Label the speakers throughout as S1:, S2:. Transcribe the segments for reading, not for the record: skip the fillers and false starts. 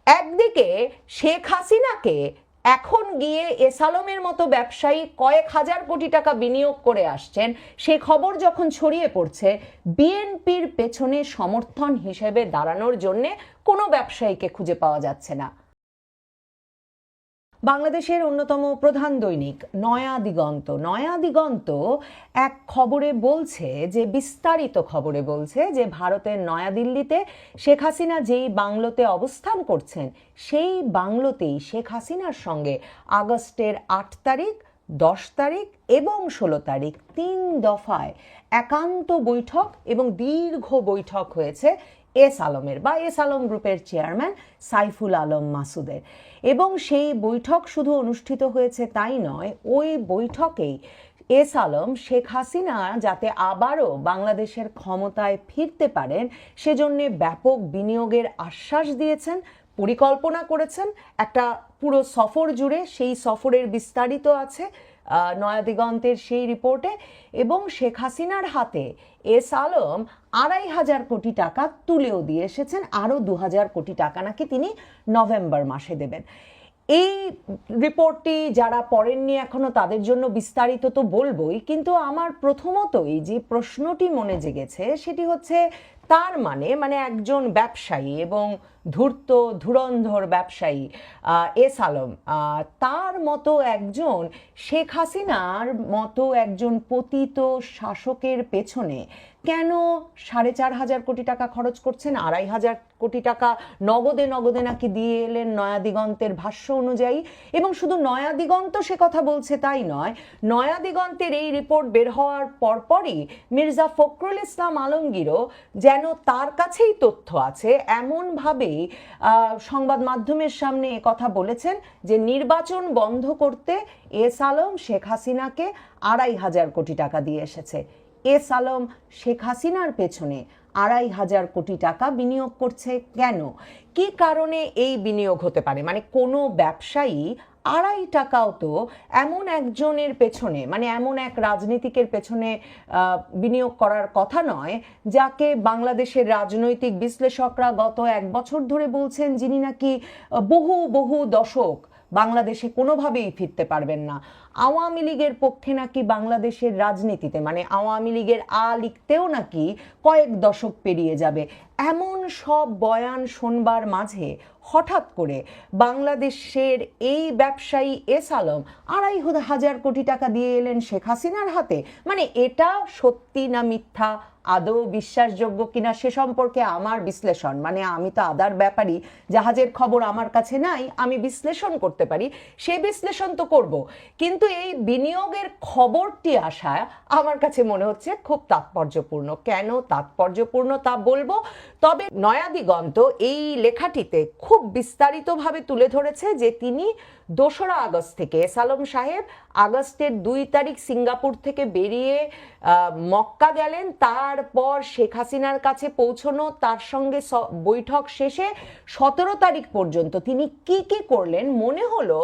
S1: একদিকে শেখ হাসিনাকে এখন গিয়ে এস আলমের মতো ব্যবসায়ী কয়েক হাজার কোটি টাকা বিনিয়োগ করে আসছেন, সে খবর যখন ছড়িয়ে পড়ছে, বিএনপির পেছনে সমর্থন হিসেবে দাঁড়ানোর জন্যে কোনো ব্যবসায়ীকে খুঁজে পাওয়া যাচ্ছে না। বাংলাদেশের অন্যতম প্রধান দৈনিক নয়া দিগন্ত এক খবরে বলছে, যে বিস্তারিত খবরে বলছে যে ভারতের নয়াদিল্লিতে শেখ হাসিনা যেই বাংলোতে অবস্থান করছেন, সেই বাংলোতেই শেখ হাসিনার সঙ্গে আগস্টের 8 তারিখ, 10 তারিখ এবং 16 তারিখ 3 দফায় একান্ত বৈঠক এবং দীর্ঘ বৈঠক হয়েছে এস আলমের বা এস আলম গ্রুপের চেয়ারম্যান সাইফুল আলম মাসুদের। এবং সেই বৈঠক শুধু অনুষ্ঠিত হয়েছে তাই নয়, ওই বৈঠকেই এস আলম শেখ হাসিনা যাতে আবারও বাংলাদেশের ক্ষমতায় ফিরতে পারেন সেজন্য ব্যাপক বিনিয়োগের আশ্বাস দিয়েছেন, পরিকল্পনা করেছেন একটা পুরো সফর জুড়ে। সেই সফরের বিস্তারিত আছে নয়াদিগন্তের সেই রিপোর্টে। এবং শেখ হাসিনার হাতে এস আলম 2,500 কোটি টাকা তুলেও দিয়ে এসেছেন, আরও 2,000 কোটি টাকা নাকি তিনি নভেম্বর মাসে দেবেন। এই রিপোর্টটি যারা পড়েননি এখনো তাদের জন্য বিস্তারিত তো বলবই, কিন্তু আমার প্রথমতই যে প্রশ্নটি মনে জেগেছে সেটি হচ্ছে, তার মানে একজন ব্যবসায়ী এবং ধূর্ত ধুরন্ধর ব্যবসায়ী এস আলম, তার মতো একজন শেখ হাসিনার মতো একজন পতিত শাসকের পেছনে কেন 4,500 কোটি টাকা খরচ করছেন? 2,500 কোটি টাকা নগদে নাকি দিয়ে এলেন নয়াদিগন্তের ভাষ্য অনুযায়ী। এবং শুধু নয়াদিগন্ত সে কথা বলছে তাই নয়, নয়াদিগন্তের এই রিপোর্ট বের হওয়ার পরপরই মির্জা ফখরুল ইসলাম আলমগীরও যেন তার কাছেই তথ্য আছে এমনভাবেই সংবাদ মাধ্যমের সামনে কথা বলেছেন যে নির্বাচন বন্ধ করতে এস আলম শেখ হাসিনাকে 2,500 কোটি টাকা দিয়ে এসেছে। এস আলম শেখ হাসিনার পেছনে 2,500 কোটি টাকা বিনিয়োগ করছে কেন? কি কারণে এই বিনিয়োগ হতে পারে? মানে কোনো ব্যবসায়ী 2.5 টাকাও তো এমন একজনের পেছনে, মানে এমন এক রাজনীতিকের পেছনে বিনিয়োগ করার কথা নয়, যাকে বাংলাদেশের রাজনৈতিক বিশ্লেষকরা গত 1 বছর ধরে বলছেন যিনি নাকি বহু দশক বাংলাদেশে কোনোভাবেই ফিরতে পারবেন না। আওয়ামী লীগের পক্ষে নাকি বাংলাদেশের রাজনীতিতে, মানে আওয়ামী লীগের লিখতেও নাকি কয়েক দশক পেরিয়ে যাবে। এমন সব বয়ান শোনবার মাঝে হঠাৎ করে বাংলাদেশের এই ব্যবসায়ী এস আলম 2,500 কোটি টাকা দিয়ে এলেন শেখ হাসিনার হাতে। মানে এটা সত্যি না মিথ্যা, আদৌ বিশ্বাসযোগ্য কিনা সে সম্পর্কে আমার বিশ্লেষণ, মানে আমি তো আদার ব্যাপারই, জাহাজের খবর আমার কাছে নাই, আমি বিশ্লেষণ করতে পারি, সে বিশ্লেষণ তো করব, কিন্তু এই বিনিয়োগের খবরটি আসা আমার কাছে মনে হচ্ছে খুব তাৎপর্যপূর্ণ। কেন তাৎপর্যপূর্ণ তা বলবো, তবে নয়াদিগন্ত এই লেখাটিতে খুব বিস্তারিতভাবে তুলে ধরেছে যে তিনি 2রা আগস্ট থেকে, এস আলম সাহেব আগস্টের 2 তারিখ সিঙ্গাপুর থেকে বেরিয়ে মক্কা গেলেন, তারপর শেখ হাসিনার কাছে পৌঁছনো, তার সঙ্গে বৈঠক শেষে 17 তারিখ পর্যন্ত তিনি কি করলেন, মনে হলো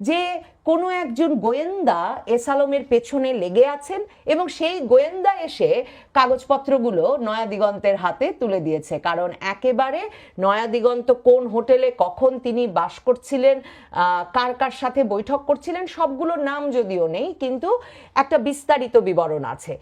S1: যে কোনো একজন গোয়েন্দা এস আলমের পেছনে লেগে আছেন এবং সেই গোয়েন্দা এসে কাগজপত্রগুলো নয়াদিগন্তের হাতে তুলে দিয়েছে। কারণ একেবারে নয়াদিগন্ত কোন হোটেলে কখন তিনি বাস করছিলেন, কার সাথে বৈঠক করছিলেন, সবগুলোর নাম যদিও নেই, কিন্তু একটা বিস্তারিত বিবরণ আছে।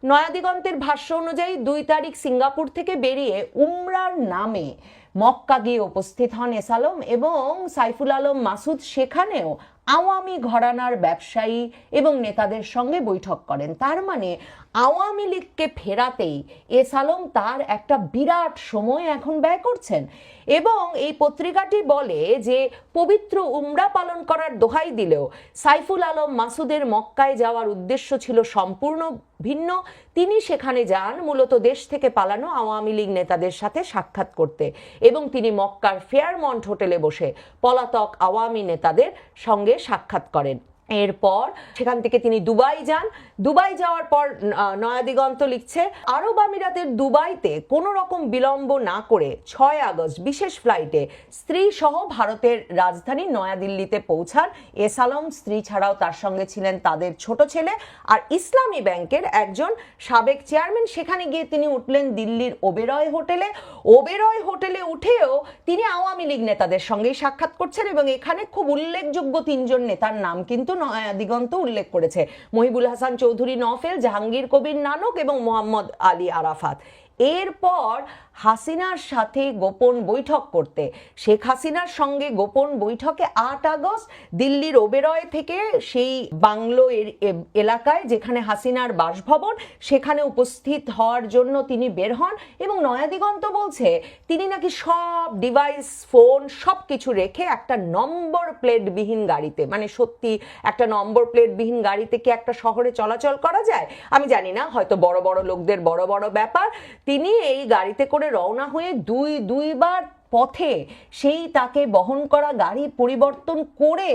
S1: নয়াদিগন্তের ভাষ্য অনুযায়ী 2 তারিখ সিঙ্গাপুর থেকে বেরিয়ে উমরার নামে মক্কা গিয়ে উপস্থিত হন এস আলম এবং সাইফুল আলম মাসুদ সেখানেও আওয়ামী ঘরানার ব্যবসায়ী এবং নেতাদের সঙ্গে বৈঠক করেন। তার মানে আওয়ামী লীগকে ফেরাতেই এস আলম তার একটা বিরাট সময় এখন ব্যয় করছেন। এবং এই পত্রিকাটি বলে যে পবিত্র উমরা পালন করার দোহাই দিলেও সাইফুল আলম মাসুদের মক্কায় যাওয়ার উদ্দেশ্য ছিল সম্পূর্ণ ভিন্ন। তিনি সেখানে যান মূলত দেশ থেকে পালানো আওয়ামী লীগ নেতাদের সাথে সাক্ষাৎ করতে, এবং তিনি মক্কার ফেয়ারমন্ট হোটেলে বসে পলাতক আওয়ামী নেতাদের সঙ্গে সাক্ষাৎ করেন। এরপর সেখান থেকে তিনি দুবাই যান। দুবাই যাওয়ার পর নয়াদিগন্ত লিখছে, আরব আমিরাতের দুবাইতে কোনো রকম বিলম্ব না করে 6 আগস্ট বিশেষ ফ্লাইটে স্ত্রী সহ ভারতের রাজধানী নয়াদিল্লিতে পৌঁছান এস আলম। স্ত্রী ছাড়াও তার সঙ্গে ছিলেন তাদের ছোট ছেলে আর ইসলামী ব্যাংকের একজন সাবেক চেয়ারম্যান। সেখানে গিয়ে তিনি উঠলেন দিল্লির ওবেরয় হোটেলে। ওবেরয় হোটেলে উঠেও তিনি আওয়ামী লীগ নেতাদের সঙ্গেই সাক্ষাৎ করছেন এবং এখানে খুব উল্লেখযোগ্য 3 জন নেতার নাম কিন্তু নয়াদিগন্ত উল্লেখ করেছে, মহিবুল হাসান চৌধুরী নওফেল, জাহাঙ্গীর কবির নানক এবং মোহাম্মদ আলী আরাফাত। এরপর হাসিনার সাথে গোপন বৈঠক করতে, শেখ হাসিনার সঙ্গে গোপন বৈঠকে 8 আগস্ট দিল্লির ওবেরয় থেকে সেই বাংলো এলাকায় যেখানে হাসিনার বাসভবন সেখানে উপস্থিত হওয়ার জন্য তিনি বের হন এবং নয়াদিগন্ত বলছে তিনি নাকি সব ডিভাইস ফোন সব কিছু রেখে একটা নম্বর প্লেটবিহীন গাড়িতে, মানে সত্যি একটা নম্বর প্লেটবিহীন গাড়িতে কি একটা শহরে চলাচল করা যায় আমি জানি না, হয়তো বড় বড় লোকদের বড় বড় ব্যাপার, তিনি এই গাড়িতে করে রওনা হয়ে দুইবার পথে সেই তাকে বহন করা গাড়ি পরিবর্তন করে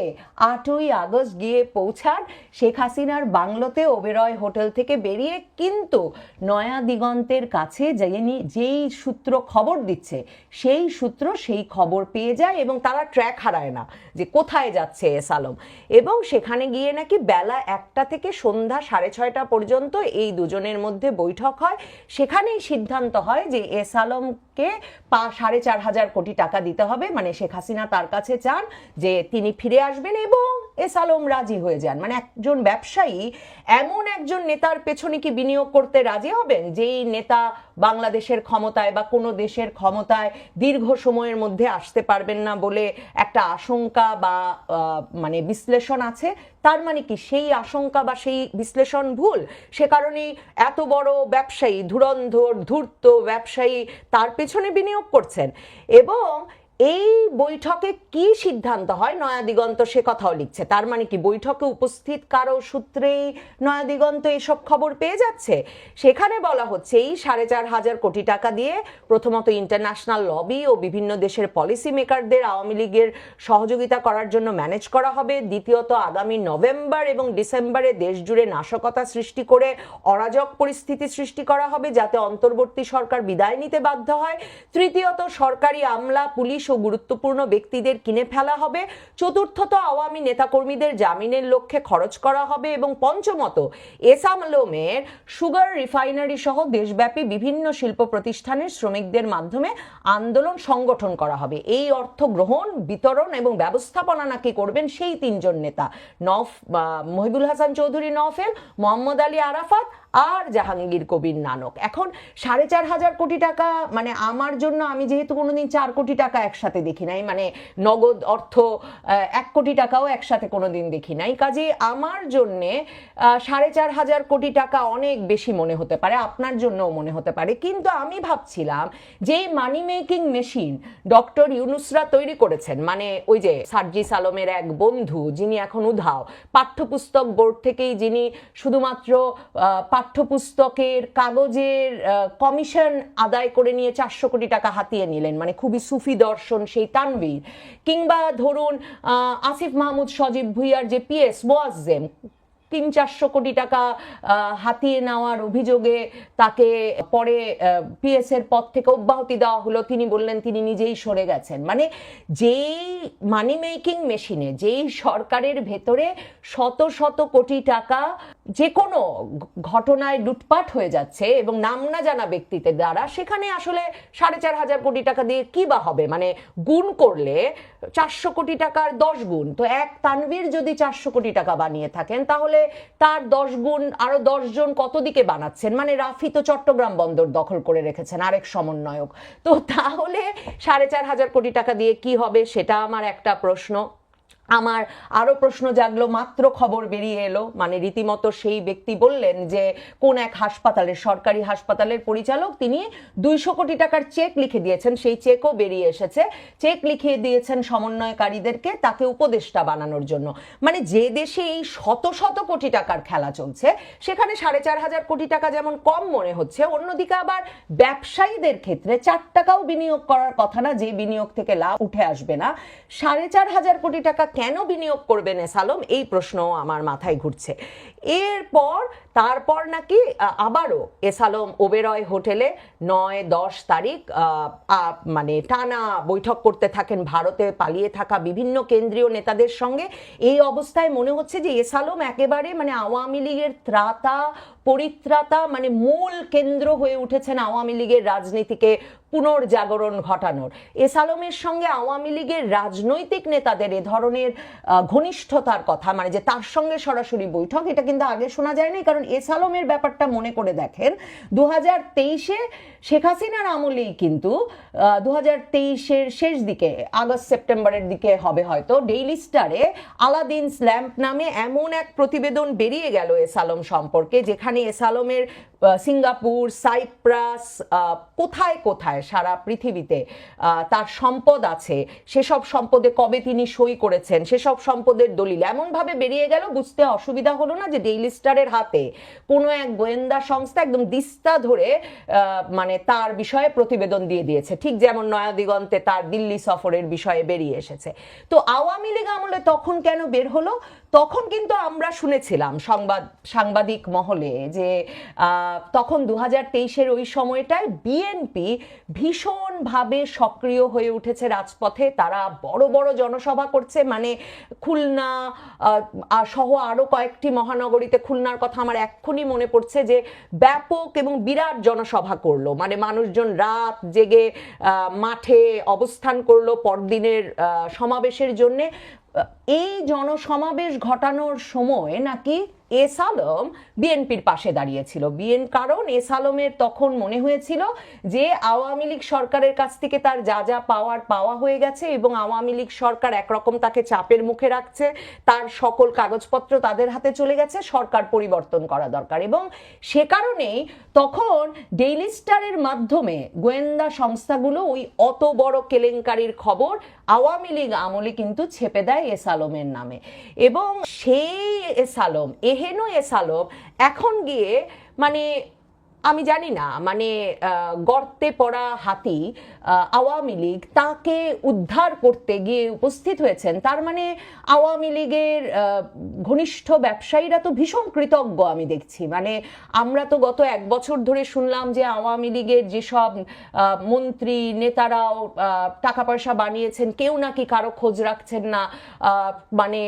S1: 8ই আগস্ট গিয়ে পৌঁছান শেখ হাসিনার বাংলোতে ওবেরয় হোটেল থেকে বেরিয়ে। কিন্তু নয়াদিগন্তের কাছে যেই সূত্র খবর দিচ্ছে সেই সূত্র সেই খবর পেয়ে যায় এবং তারা ট্র্যাক হারায় না যে কোথায় যাচ্ছে এস আলম। এবং সেখানে গিয়ে নাকি বেলা 1টা থেকে সন্ধ্যা 6:30 পর্যন্ত এই দুজনের মধ্যে বৈঠক হয়। সেখানেই সিদ্ধান্ত হয় যে এস আলমকে 4,500 কোটি টাকা দিতে হবে, মানে শেখ হাসিনা তার কাছে চান যে তিনি ফিরে আসবেন এবং এস আলম রাজি হয়ে যান। মানে একজন ব্যবসায়ী এমন একজন নেতার পেছনে কি বিনিয়োগ করতে রাজি হবেন যেই নেতা বাংলাদেশের ক্ষমতায় বা কোনো দেশের ক্ষমতায় দীর্ঘ সময়ের মধ্যে আসতে পারবেন না বলে একটা আশঙ্কা বা মানে বিশ্লেষণ আছে? তার মানে কি সেই আশঙ্কা বা সেই বিশ্লেষণ ভুল? সে কারণেই এত বড় ব্যবসায়ী, ধুরন্ধর ধূর্ত ব্যবসায়ী তার পেছনে বিনিয়োগ করছেন। এবং এই বৈঠকে কি সিদ্ধান্ত হয় নয়াদিগন্ত সে কথাও লিখছে। তার মানে কি বৈঠকে উপস্থিত কারো সূত্রেই নয়াদিগন্ত এসব খবর পেয়ে যাচ্ছে? সেখানে বলা হচ্ছে এই 4,500 কোটি টাকা দিয়ে প্রথমত ইন্টারন্যাশনাল লবি ও বিভিন্ন দেশের পলিসি মেকারদের আওয়ামী লীগের সহযোগিতা করার জন্য ম্যানেজ করা হবে। দ্বিতীয়ত আগামী নভেম্বর এবং ডিসেম্বরে দেশ জুড়ে নাশকতা সৃষ্টি করে অরাজক পরিস্থিতি সৃষ্টি করা হবে যাতে অন্তর্বর্তী সরকার বিদায় নিতে বাধ্য হয়। তৃতীয়ত সরকারি আমলা, পুলিশ ও গুরুত্বপূর্ণ ব্যক্তিদের কিনে ফেলা হবে। চতুর্থত আওয়ামী নেতাকর্মীদের জামিনের লক্ষ্যে খরচ করা হবে। এবং পঞ্চমত এস আলমের সুগার রিফাইনারি সহ দেশব্যাপী বিভিন্ন শিল্প প্রতিষ্ঠানের শ্রমিকদের মাধ্যমে আন্দোলন সংগঠন করা হবে। এই অর্থ গ্রহণ, বিতরণ এবং ব্যবস্থাপনা নাকি করবেন সেই 3 জন নেতা, মহিবুল হাসান চৌধুরী নওফেল, মোহাম্মদ আলী আরাফাত আর জাহাঙ্গীর কবির নানক। এখন 4,500 কোটি টাকা, মানে আমার জন্য, আমি যেহেতু কোনোদিন 4 কোটি টাকা একসাথে দেখি নাই, মানে নগদ অর্থ 1 কোটি টাকাও একসাথে কোনোদিন দেখি নাই, কাজে আমার জন্যে 4,500 কোটি টাকা অনেক বেশি মনে হতে পারে, আপনার জন্যও মনে হতে পারে। কিন্তু আমি ভাবছিলাম যে মানি মেকিং মেশিন ডক্টর ইউনুসরা তৈরি করেছেন, মানে ওই যে সার্জিস আলমের এক বন্ধু যিনি এখন উধাও, পাঠ্যপুস্তক বোর্ড থেকেই যিনি শুধুমাত্র পাঠ্যপুস্তকের কাগজের কমিশন আদায় করে নিয়ে 400 কোটি টাকা হাতিয়ে নিলেন, মানে খুবই সুফি দর্শন সেই তানভীর, কিংবা ধরুন আসিফ মাহমুদ সজীব ভুইয়ার যে পিএস মোয়াজ্জেম 300-400 কোটি টাকা হাতিয়ে নেওয়ার অভিযোগে তাকে পরে পিএস এর পদ থেকে অব্যাহতি দেওয়া হলো, তিনি বললেন তিনি নিজেই সরে গেছেন। মানে যেই মানি মেকিং মেশিনে, যেই সরকারের ভেতরে শত শত কোটি টাকা যে কোনো ঘটনায় লুটপাট হয়ে যাচ্ছে এবং নাম না জানা ব্যক্তিদের দ্বারা, সেখানে আসলে 4,500 কোটি টাকা দিয়ে কি বা হবে? মানে গুণ করলে 400 কোটি টাকার 10 গুণ, তো এক তানভীর যদি 400 কোটি টাকা বানিয়ে থাকেন তাহলে তার 10 গুণ আরো 10 জন কত দিকে বানাচ্ছেন? মানে রাফি তো চট্টগ্রাম বন্দর দখল করে রেখেছেন, আরেক সমন্বয়ক। তো তাহলে 4,500 কোটি টাকা দিয়ে কি হবে সেটা আমার একটা প্রশ্ন। আমার আরো প্রশ্ন জাগলো, মাত্র খবর বেরিয়ে এলো, মানে রীতিমতো সেই ব্যক্তি বললেন যে কোন এক হাসপাতালের, সরকারি হাসপাতালের পরিচালক, তিনি 200 কোটি টাকার চেক লিখে দিয়েছেন, সেই চেকও বেরিয়ে এসেছে, চেক লিখে দিয়েছেন সমন্বয়কারীদেরকে তাকে উপদেষ্টা বানানোর জন্য। মানে যে দেশে এই শত শত কোটি টাকার খেলা চলছে সেখানে 4,500 কোটি টাকা যেমন কম মনে হচ্ছে, অন্যদিকে আবার ব্যবসায়ীদের ক্ষেত্রে 4 টাকাও বিনিয়োগ করার কথা না যে বিনিয়োগ থেকে লাভ উঠে আসবে না। 4,500 কোটি টাকা কেন বিনিয়োগ করবেন এস আলম, এই প্রশ্ন আমার মাথায় ঘুরছে। তারপর নাকি আবারও এস আলম ওবেরয় হোটেলে 9-10 তারিখ মানে টানা বৈঠক করতে থাকেন ভারতে পালিয়ে থাকা বিভিন্ন কেন্দ্রীয় নেতাদের সঙ্গে। এই অবস্থায় মনে হচ্ছে যে এস আলম একেবারে মানে আওয়ামী লীগের ত্রাতা পরিত্রাতা, মানে মূল কেন্দ্র হয়ে উঠেছেন আওয়ামী লীগের রাজনীতিকে পুনর্জাগরণ ঘটানোর। এস আলমের সঙ্গে আওয়ামী লীগের রাজনৈতিক নেতাদের এ ধরনের ঘনিষ্ঠতার কথা, মানে যে তার সঙ্গে সরাসরি বৈঠক, এটা কিন্তু আগে শোনা যায়নি। কারণ এস আলমের ব্যাপারটা মনে করে দেখেন, 2023-এ শেখ হাসিনার আমলেই কিন্তু 2023-এর শেষ দিকে, আগস্ট সেপ্টেম্বরের দিকে হবে হয়তো, ডেইলি স্টারে আলাদিন ল্যাম্প নামে এমন এক প্রতিবেদন বেরিয়ে গেল এস আলম সম্পর্কে, যেখানে এস আলমের সিঙ্গাপুর, সাইপ্রাস, কোথায় কোথায় সারা পৃথিবীতে তার সম্পদ আছে, সেসব সম্পদে কবে তিনি সই করেছেন, সেসব সম্পদের দলিল এমনভাবে বেরিয়ে গেল, বুঝতে অসুবিধা হলো না যে ডেইলি স্টারের হাতে কোনো এক গোয়েন্দা সংস্থা একদম দিস্তা ধরে মানে তার বিষয়ে প্রতিবেদন দিয়ে দিয়েছে, ঠিক যেমন নয়া দিগন্তে তার দিল্লি সফরের বিষয়ে বেরিয়ে এসেছে। তো আওয়ামী লীগ আমলে তখন কেন বের হলো? তখন কিন্তু আমরা শুনেছিলাম সাংবাদিক মহলে যে তখন 2023-এর ওই সময়টায় বিএনপি ভীষণভাবে সক্রিয় হয়ে উঠেছে রাজপথে। তারা বড় বড় জনসভা করছে, মানে খুলনা সহ আরো কয়েকটি মহানগরীতে, খুলনার কথা আমার এক্ষুনি মনে পড়ছে, যে ব্যাপক এবং বিরাট জনসভা করলো, মানে মানুষজন রাত জেগে মাঠে অবস্থান করলো পরদিনের সমাবেশের জন্যে। এই জনসমাবেশ ঘটানোর সময় নাকি এস আলম বিএনপির পাশে দাঁড়িয়েছিল। কারণ এস আলমের তখন মনে হয়েছিল যে আওয়ামী লীগ সরকারের কাছ থেকে তার যা যা পাওয়া হয়ে গেছে এবং আওয়ামী লীগ সরকার একরকম তাকে চাপের মুখে রাখছে, তার সকল কাগজপত্র তাদের হাতে চলে গেছে, সরকার পরিবর্তন করা দরকার। এবং সে কারণেই তখন ডেইলি স্টারের মাধ্যমে গোয়েন্দা সংস্থাগুলো ওই অত বড় কেলেঙ্কারির খবর আওয়ামী লীগ আমলে কিন্তু ছেপে দেয় এস আলমের নামে। এবং সেই এস আলম, এহেন এস আলম এখন গিয়ে মানে আমি জানি না, মানে গর্তে পড়া হাতি আওয়ামী লীগ তাকে উদ্ধার করতে গিয়ে উপস্থিত হয়েছেন। তার মানে আওয়ামী লীগের ঘনিষ্ঠ ব্যবসায়ীরা তো ভীষণ কৃতজ্ঞ আমি দেখছি। মানে আমরা তো গত 1 বছর ধরে শুনলাম যে আওয়ামী লীগের যেসব মন্ত্রী নেতারাও টাকা পয়সা বানিয়েছেন, কেউ নাকি কারো খোঁজ রাখছেন না, মানে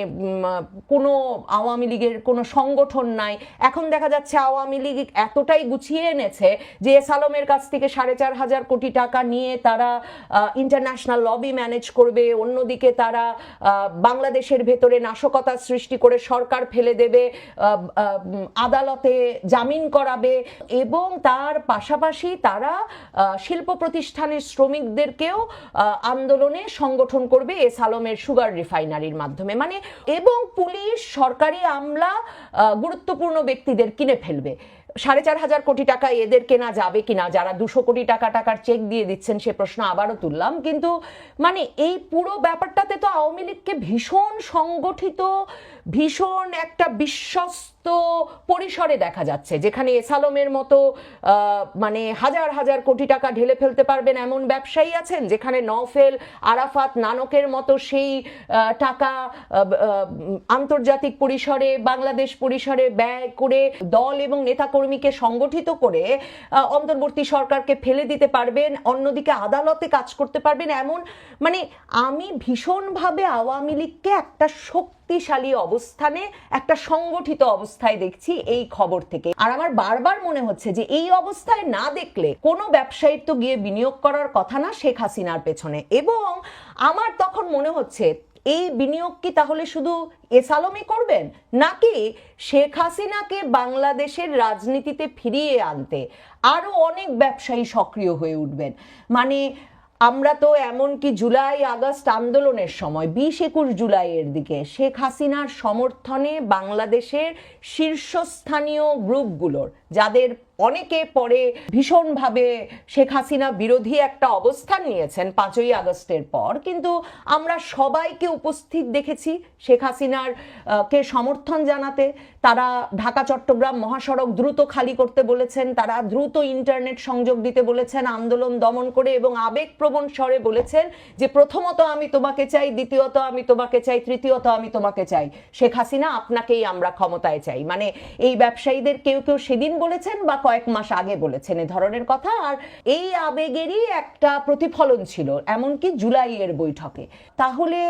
S1: কোনো আওয়ামী লীগের কোনো সংগঠন নাই। এখন দেখা যাচ্ছে আওয়ামী লীগ এতটাই গুছিয়ে এনেছে যে এস আলমের কাছ থেকে 4,500 কোটি টাকা নিয়ে তারা ইন্টারন্যাশনাল লবি ম্যানেজ করবে, অন্যদিকে তারা বাংলাদেশের ভেতরে নাশকতা সৃষ্টি করে সরকার ফেলে দেবে, আদালতে জামিন করাবে, এবং তার পাশাপাশি তারা শিল্প প্রতিষ্ঠানের শ্রমিকদেরকেও আন্দোলনে সংগঠন করবে এস আলমের সুগার রিফাইনারির মাধ্যমে। মানে এবং পুলিশ, সরকারি আমলা গুরুত্বপূর্ণ ব্যক্তিদের কিনে ফেলবে। 4,500 কোটি টাকা এদের কেনা যাবে কিনা, যারা 200 কোটি টাকার চেক দিয়ে দিচ্ছেন সে প্রশ্ন আবারও তুললাম। কিন্তু মানে এই পুরো ব্যাপারটাতে তো আওয়ামী লীগকে ভীষণ সংগঠিত, ভীষণ একটা বিশ্বস্ত পরিসরে দেখা যাচ্ছে, যেখানে এস আলমের মতো মানে হাজার হাজার কোটি টাকা ঢেলে ফেলতে পারবেন এমন ব্যবসায়ী আছেন, যেখানে নওফেল, আরাফাত, নানকের মতো সেই টাকা আন্তর্জাতিক পরিসরে, বাংলাদেশ পরিসরে ব্যয় করে দল এবং নেতাকর্মীকে সংগঠিত করে অন্তর্বর্তী সরকারকে ফেলে দিতে পারবেন, অন্যদিকে আদালতে কাজ করতে পারবেন। এমন মানে আমি ভীষণভাবে আওয়ামী লীগকে একটা শক্তিশালী অবস্থানে, একটা সংগঠিত অবস্থায় দেখছি এই খবর থেকে। আর আমার বারবার মনে হচ্ছে যে এই অবস্থায় না দেখলে কোনো ব্যবসায়ীর তো গিয়ে বিনিয়োগ করার কথা না শেখ হাসিনার পেছনে। এবং আমার তখন মনে হচ্ছে এই বিনিয়োগ কি তাহলে শুধু এস আলমই করবেন, নাকি শেখ হাসিনাকে বাংলাদেশের রাজনীতিতে ফিরিয়ে আনতে আরো অনেক ব্যবসায়ী সক্রিয় হয়ে উঠবেন। মানে আমরা তো এমনকি জুলাই আগস্ট আন্দোলনের সময় 20-21 জুলাইয়ের দিকে শেখ হাসিনার সমর্থনে বাংলাদেশের শীর্ষস্থানীয় গ্রুপগুলোর, যাদের অনেকে পরে ভীষণভাবে শেখ হাসিনা বিরোধী একটা অবস্থান নিয়েছেন 5ই আগস্টের পর, কিন্তু আমরা সবাইকে উপস্থিত দেখেছি শেখ হাসিনার কে সমর্থন জানাতে। তারা ঢাকা চট্টগ্রাম মহাসড়ক দ্রুত খালি করতে বলেছেন, তারা দ্রুত ইন্টারনেট সংযোগ দিতে বলেছেন আন্দোলন দমন করে, এবং আবেগপ্রবণ স্বরে বলেছেন যে প্রথমত আমি তোমাকে চাই, দ্বিতীয়ত আমি তোমাকে চাই, তৃতীয়ত আমি তোমাকে চাই, শেখ হাসিনা আপনাকেই আমরা ক্ষমতায় চাই। মানে এই ব্যবসায়ীদের কেউ কেউ সেদিন বলেছেন বা কয়েক মাস আগে বলেছেন এ ধরনের কথা। আর এই আবেগেরই একটা প্রতিফলন ছিল এমনকি জুলাইয়ের বৈঠকে। তাহলে